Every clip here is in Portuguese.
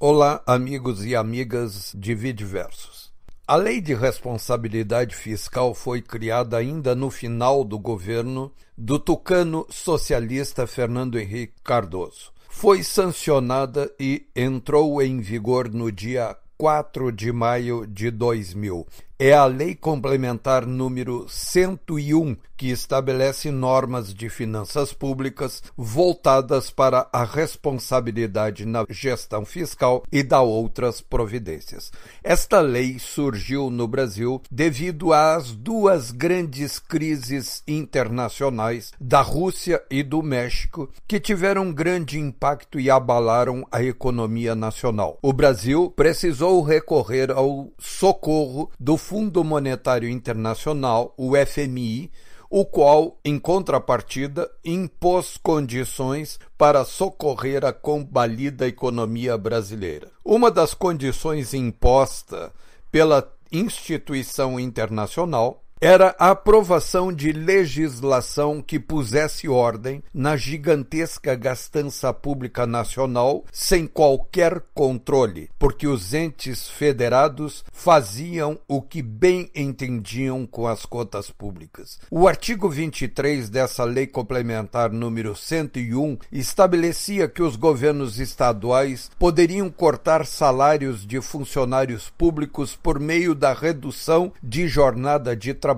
Olá, amigos e amigas de Videversos. A Lei de Responsabilidade Fiscal foi criada ainda no final do governo do tucano socialista Fernando Henrique Cardoso. Foi sancionada e entrou em vigor no dia 4 de maio de 2000. É a Lei Complementar número 101, que estabelece normas de finanças públicas voltadas para a responsabilidade na gestão fiscal e da outras providências. Esta lei surgiu no Brasil devido às duas grandes crises internacionais da Rússia e do México, que tiveram grande impacto e abalaram a economia nacional. O Brasil precisou recorrer ao socorro do Fundo Monetário Internacional, o FMI, o qual, em contrapartida, impôs condições para socorrer a combalida economia brasileira. Uma das condições imposta pela instituição internacional era a aprovação de legislação que pusesse ordem na gigantesca gastança pública nacional sem qualquer controle, porque os entes federados faziam o que bem entendiam com as contas públicas. O artigo 23 dessa Lei Complementar número 101 estabelecia que os governos estaduais poderiam cortar salários de funcionários públicos por meio da redução de jornada de trabalho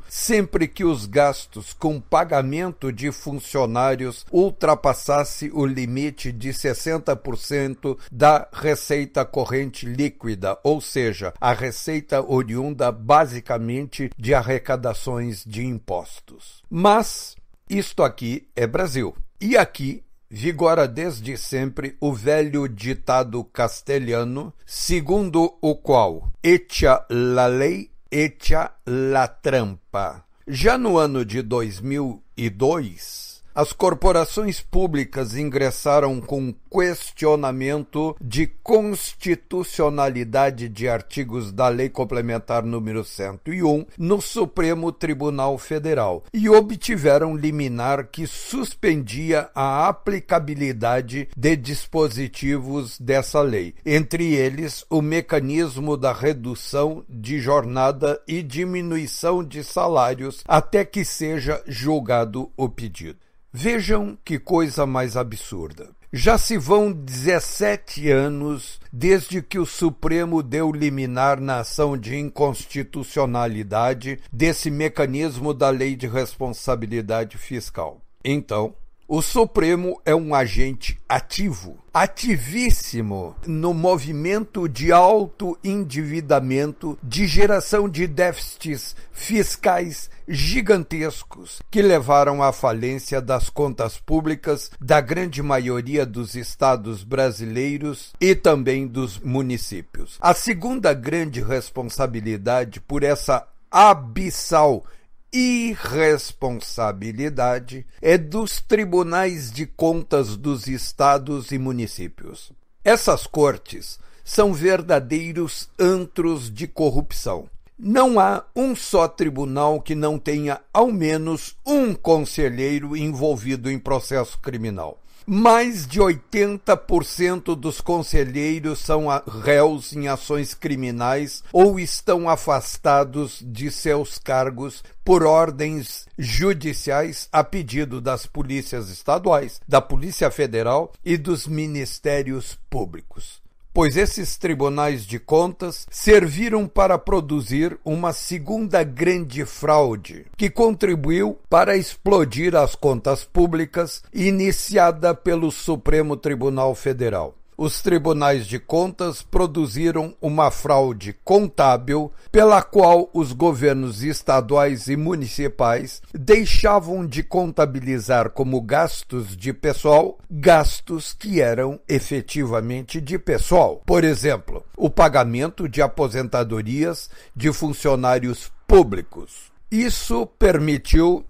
sempre que os gastos com pagamento de funcionários ultrapassasse o limite de 60% da receita corrente líquida, ou seja, a receita oriunda basicamente de arrecadações de impostos. Mas isto aqui é Brasil. E aqui vigora desde sempre o velho ditado castelhano, segundo o qual "Hecha la ley, hecha la trampa". Já no ano de 2002, as corporações públicas ingressaram com questionamento de constitucionalidade de artigos da Lei Complementar número 101 no Supremo Tribunal Federal e obtiveram liminar que suspendia a aplicabilidade de dispositivos dessa lei, entre eles o mecanismo da redução de jornada e diminuição de salários até que seja julgado o pedido. Vejam que coisa mais absurda. Já se vão 17 anos desde que o Supremo deu liminar na ação de inconstitucionalidade desse mecanismo da Lei de Responsabilidade Fiscal. Então, o Supremo é um agente ativo, ativíssimo no movimento de autoendividamento, de geração de déficits fiscais gigantescos que levaram à falência das contas públicas da grande maioria dos estados brasileiros e também dos municípios. A segunda grande responsabilidade por essa abissal irresponsabilidade é dos tribunais de contas dos estados e municípios. Essas cortes são verdadeiros antros de corrupção. Não há um só tribunal que não tenha ao menos um conselheiro envolvido em processo criminal. Mais de 80% dos conselheiros são réus em ações criminais ou estão afastados de seus cargos por ordens judiciais a pedido das polícias estaduais, da Polícia Federal e dos ministérios públicos. Pois esses tribunais de contas serviram para produzir uma segunda grande fraude, que contribuiu para explodir as contas públicas, iniciada pelo Supremo Tribunal Federal. Os tribunais de contas produziram uma fraude contábil pela qual os governos estaduais e municipais deixavam de contabilizar como gastos de pessoal gastos que eram efetivamente de pessoal. Por exemplo, o pagamento de aposentadorias de funcionários públicos. Isso permitiu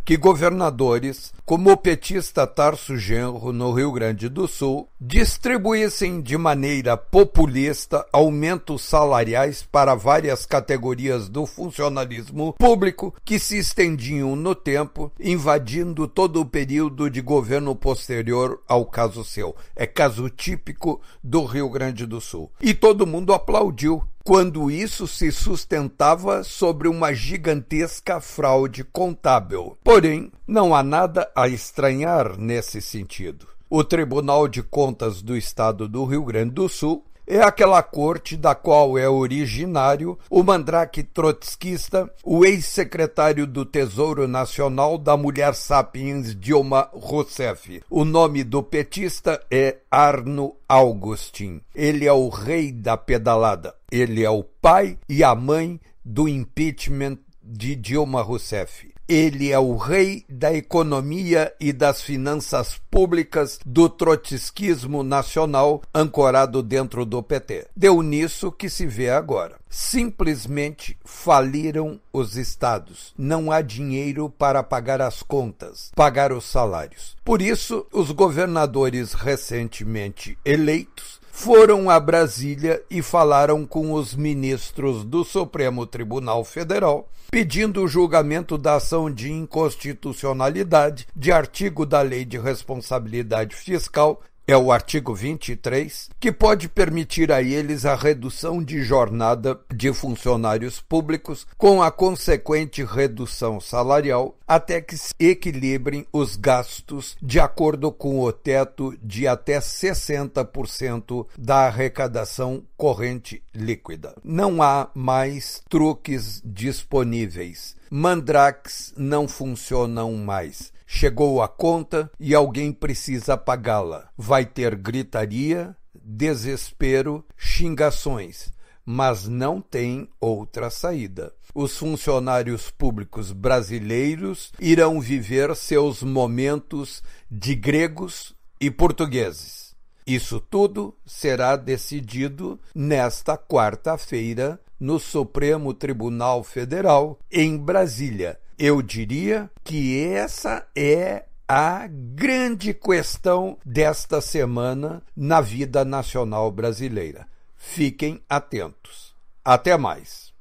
que governadores, como o petista Tarso Genro no Rio Grande do Sul, distribuíssem de maneira populista aumentos salariais para várias categorias do funcionalismo público que se estendiam no tempo, invadindo todo o período de governo posterior ao caso seu. É caso típico do Rio Grande do Sul. E todo mundo aplaudiu quando isso se sustentava sobre uma gigantesca fraude contábil. Porém, não há nada a estranhar nesse sentido. O Tribunal de Contas do Estado do Rio Grande do Sul é aquela corte da qual é originário o mandrake trotskista, o ex-secretário do Tesouro Nacional da mulher sapiens Dilma Rousseff. O nome do petista é Arno Augustin. Ele é o rei da pedalada. Ele é o pai e a mãe do impeachment de Dilma Rousseff. Ele é o rei da economia e das finanças públicas do trotskismo nacional ancorado dentro do PT. Deu nisso que se vê agora. Simplesmente faliram os estados. Não há dinheiro para pagar as contas, pagar os salários. Por isso, os governadores recentemente eleitos foram a Brasília e falaram com os ministros do Supremo Tribunal Federal, pedindo o julgamento da ação de inconstitucionalidade de artigo da Lei de Responsabilidade Fiscal, é o artigo 23, que pode permitir a eles a redução de jornada de funcionários públicos com a consequente redução salarial até que se equilibrem os gastos de acordo com o teto de até 60% da arrecadação corrente líquida. Não há mais truques disponíveis. Mandrakes não funcionam mais. Chegou a conta e alguém precisa pagá-la. Vai ter gritaria, desespero, xingações, mas não tem outra saída. Os funcionários públicos brasileiros irão viver seus momentos de gregos e portugueses. Isso tudo será decidido nesta quarta-feira no Supremo Tribunal Federal, em Brasília. Eu diria que essa é a grande questão desta semana na vida nacional brasileira. Fiquem atentos. Até mais.